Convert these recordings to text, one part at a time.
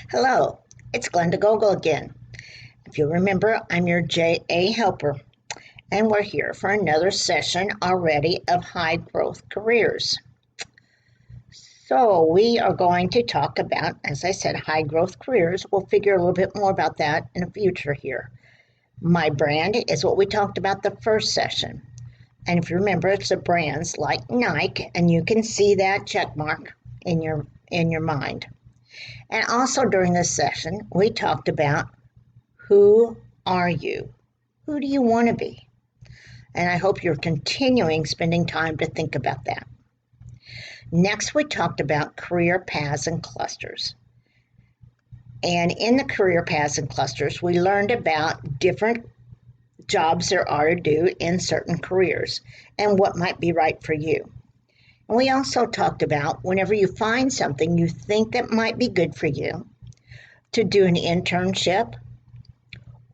Hello, it's Glenda Gogel again. If you remember, I'm your JA helper, and we're here for another session already of high growth careers. So, we are going to talk about, as I said, high growth careers. We'll figure a little bit more about that in the future here. My brand is what we talked about the first session. And if you remember, it's the brands like Nike, and you can see that check mark in your mind. And also during this session, we talked about who are you? Who do you want to be? And I hope you're continuing spending time to think about that. Next, we talked about career paths and clusters. And in the career paths and clusters, we learned about different jobs there are to do in certain careers and what might be right for you. And we also talked about whenever you find something you think that might be good for you, to do an internship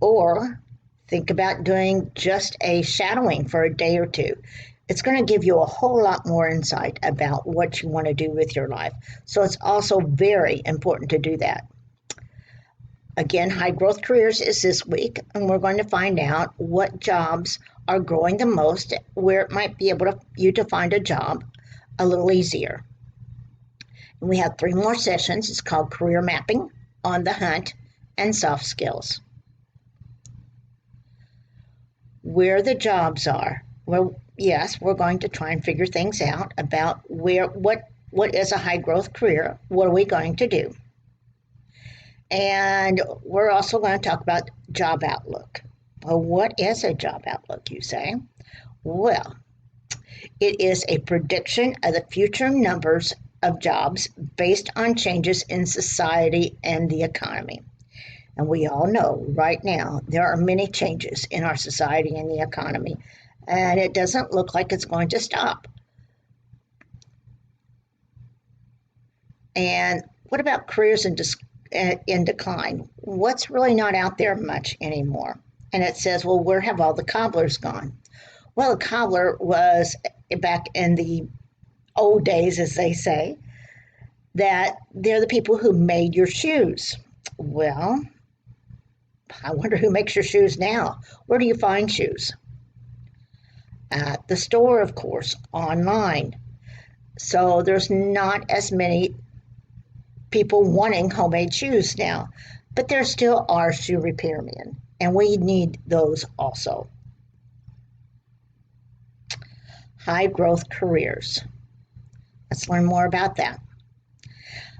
or think about doing just a shadowing for a day or two. It's going to give you a whole lot more insight about what you want to do with your life. So it's also very important to do that. Again, high growth careers is this week, and we're going to find out what jobs are growing the most, where it might be able to you to find a job a little easier. And we have 3 more sessions. It's called Career Mapping, On the Hunt, and Soft Skills. Where the jobs are. Well, yes, we're going to try and figure things out about what is a high growth career, what are we going to do? And we're also going to talk about job outlook. Well, what is a job outlook, you say? Well, it is a prediction of the future numbers of jobs based on changes in society and the economy. And we all know right now there are many changes in our society and the economy, and it doesn't look like it's going to stop. And what about careers in decline? What's really not out there much anymore? And it says, well, where have all the cobblers gone? Well, a cobbler was back in the old days, as they say, that they're the people who made your shoes. Well, I wonder who makes your shoes now. Where do you find shoes? At the store, of course, online. So there's not as many people wanting homemade shoes now, but there still are shoe repairmen, and we need those also. High growth careers. Let's learn more about that.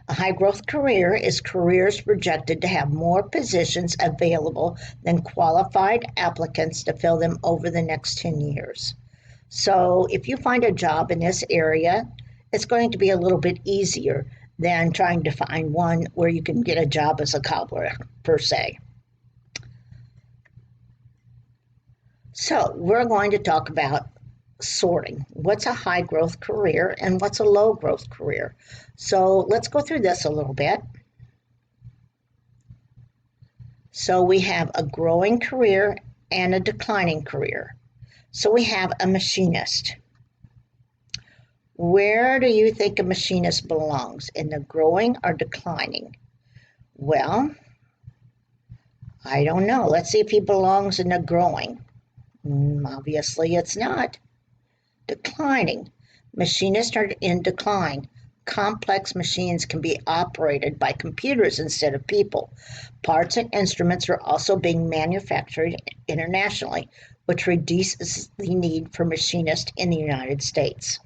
A high growth career is careers projected to have more positions available than qualified applicants to fill them over the next 10 years. So if you find a job in this area, it's going to be a little bit easier than trying to find one where you can get a job as a cobbler, per se. So we're going to talk about sorting. What's a high growth career and what's a low growth career? So let's go through this a little bit. So we have a growing career and a declining career. So we have a machinist. Where do you think a machinist belongs? In the growing or declining? Well, I don't know. Let's see if he belongs in the growing. Obviously, it's not. Declining. Machinists are in decline. Complex machines can be operated by computers instead of people. Parts and instruments are also being manufactured internationally, which reduces the need for machinists in the United States.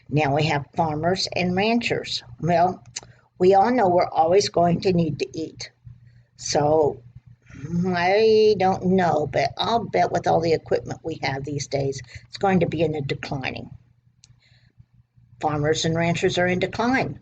Now we have farmers and ranchers. Well, we all know we're always going to need to eat. So I don't know, but I'll bet with all the equipment we have these days, it's going to be in a declining. Farmers and ranchers are in decline.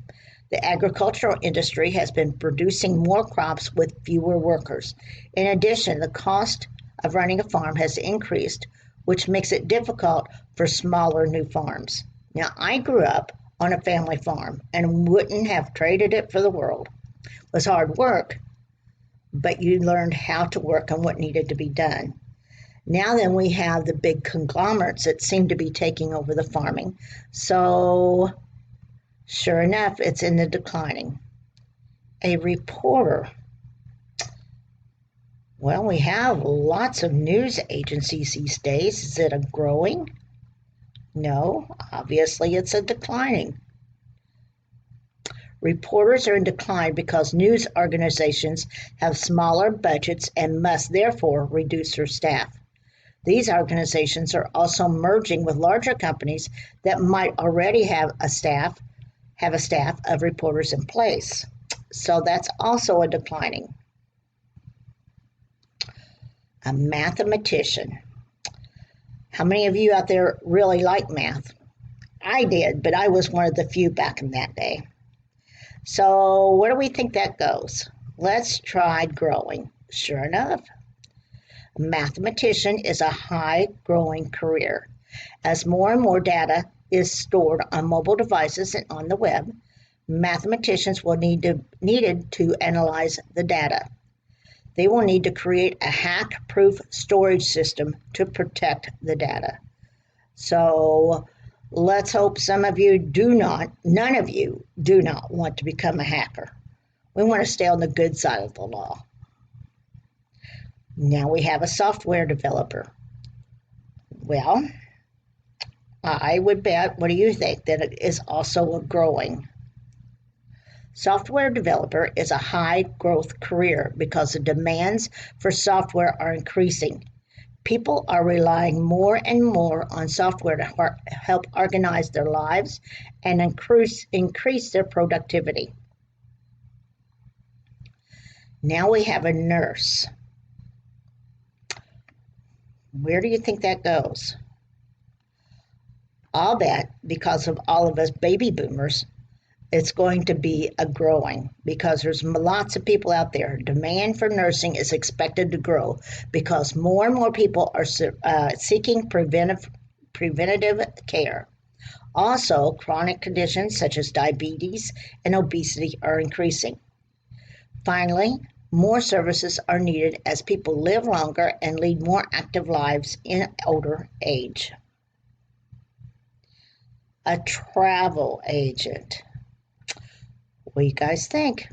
The agricultural industry has been producing more crops with fewer workers. In addition, the cost of running a farm has increased, which makes it difficult for smaller new farms. Now, I grew up on a family farm and wouldn't have traded it for the world. It was hard work, but you learned how to work and what needed to be done. Now then we have the big conglomerates that seem to be taking over the farming. So sure enough, it's in the declining. A reporter. Well, we have lots of news agencies these days. Is it a growing? No, obviously it's a declining. Reporters are in decline because news organizations have smaller budgets and must therefore reduce their staff. These organizations are also merging with larger companies that might already have a staff of reporters in place. So that's also a declining. A mathematician. How many of you out there really like math? I did, but I was one of the few back in that day. So where do we think that goes? Let's try growing. Sure enough, a mathematician is a high growing career. As more and more data is stored on mobile devices and on the web, mathematicians will needed to analyze the data. They will need to create a hack-proof storage system to protect the data. So let's hope none of you do not want to become a hacker. We want to stay on the good side of the law. Now we have a software developer. Well, I would bet, what do you think, that it is also a growing? Software developer is a high growth career because the demands for software are increasing. People are relying more and more on software to help organize their lives and increase their productivity. Now we have a nurse. Where do you think that goes? I'll bet because of all of us baby boomers, it's going to be a growing because there's lots of people out there. Demand for nursing is expected to grow because more and more people are seeking preventative care. Also, chronic conditions such as diabetes and obesity are increasing. Finally, more services are needed as people live longer and lead more active lives in older age. A travel agent. What do you guys think?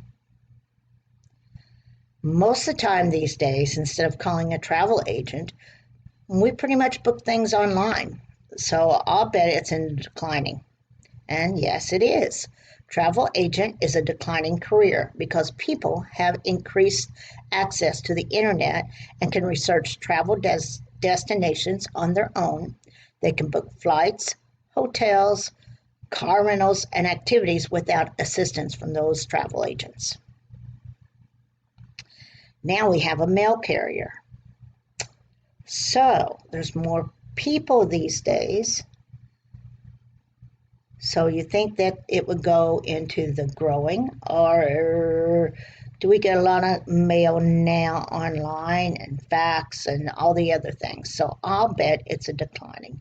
Most of the time these days, instead of calling a travel agent, we pretty much book things online. So I'll bet it's in declining. And yes, it is. Travel agent is a declining career because people have increased access to the internet and can research travel destinations on their own. They can book flights, hotels, car rentals, and activities without assistance from those travel agents. Now we have a mail carrier. So there's more people these days. So you think that it would go into the growing, or do we get a lot of mail now online and fax and all the other things? So I'll bet it's a declining.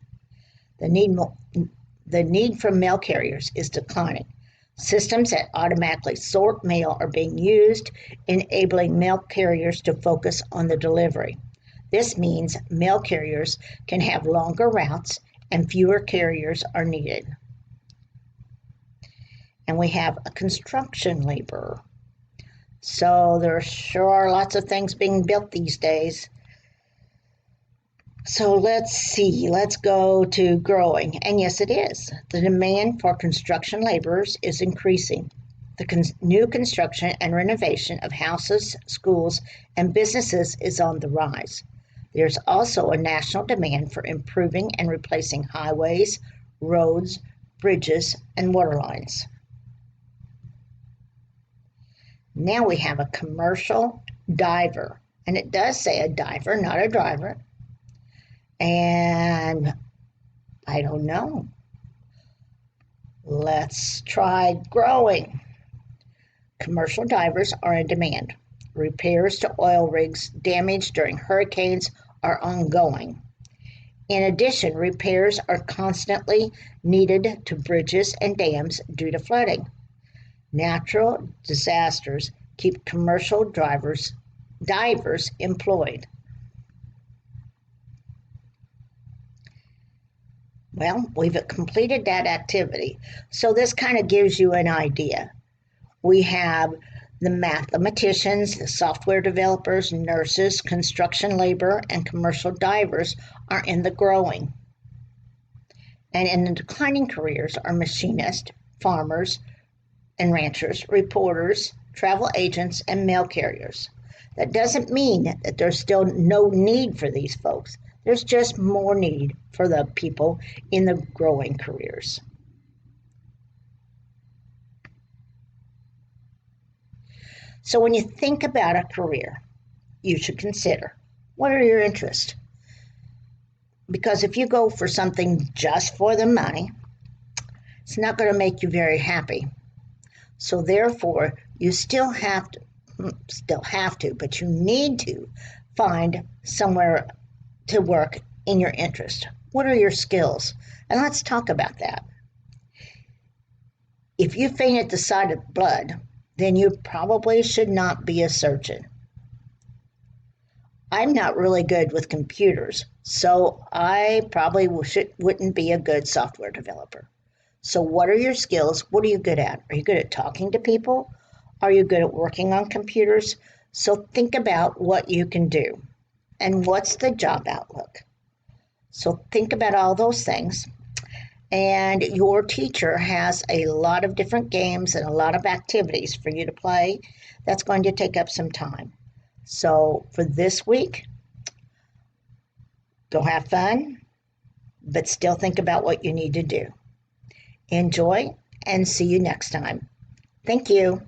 The need for mail carriers is declining. Systems that automatically sort mail are being used, enabling mail carriers to focus on the delivery. This means mail carriers can have longer routes and fewer carriers are needed. And we have a construction laborer. So there sure are lots of things being built these days. So let's see, let's go to growing. And yes, it is. The demand for construction laborers is increasing. The new construction and renovation of houses, schools, and businesses is on the rise. There's also a national demand for improving and replacing highways, roads, bridges, and water lines. Now we have a commercial diver. And it does say a diver, not a driver. And I don't know. Let's try growing. Commercial divers are in demand. Repairs to oil rigs damaged during hurricanes are ongoing. In addition, repairs are constantly needed to bridges and dams due to flooding. Natural disasters keep commercial divers employed. Well, we've completed that activity. So this kind of gives you an idea. We have The mathematicians, the software developers, nurses, construction labor, and commercial divers are in the growing. And in the declining careers are machinists, farmers and ranchers, reporters, travel agents, and mail carriers. That doesn't mean that there's still no need for these folks. There's just more need for the people in the growing careers. So when you think about a career, you should consider, what are your interests? Because if you go for something just for the money, it's not going to make you very happy. So therefore, you still have to, but you need to find somewhere to work in your interest. What are your skills? And let's talk about that. If you faint at the sight of blood, then you probably should not be a surgeon. I'm not really good with computers, so I probably wouldn't be a good software developer. So, what are your skills? What are you good at? Are you good at talking to people? Are you good at working on computers? So, think about what you can do and what's the job outlook. So, think about all those things. And your teacher has a lot of different games and a lot of activities for you to play. That's going to take up some time. So, for this week, go have fun, but still think about what you need to do. Enjoy and see you next time. Thank you.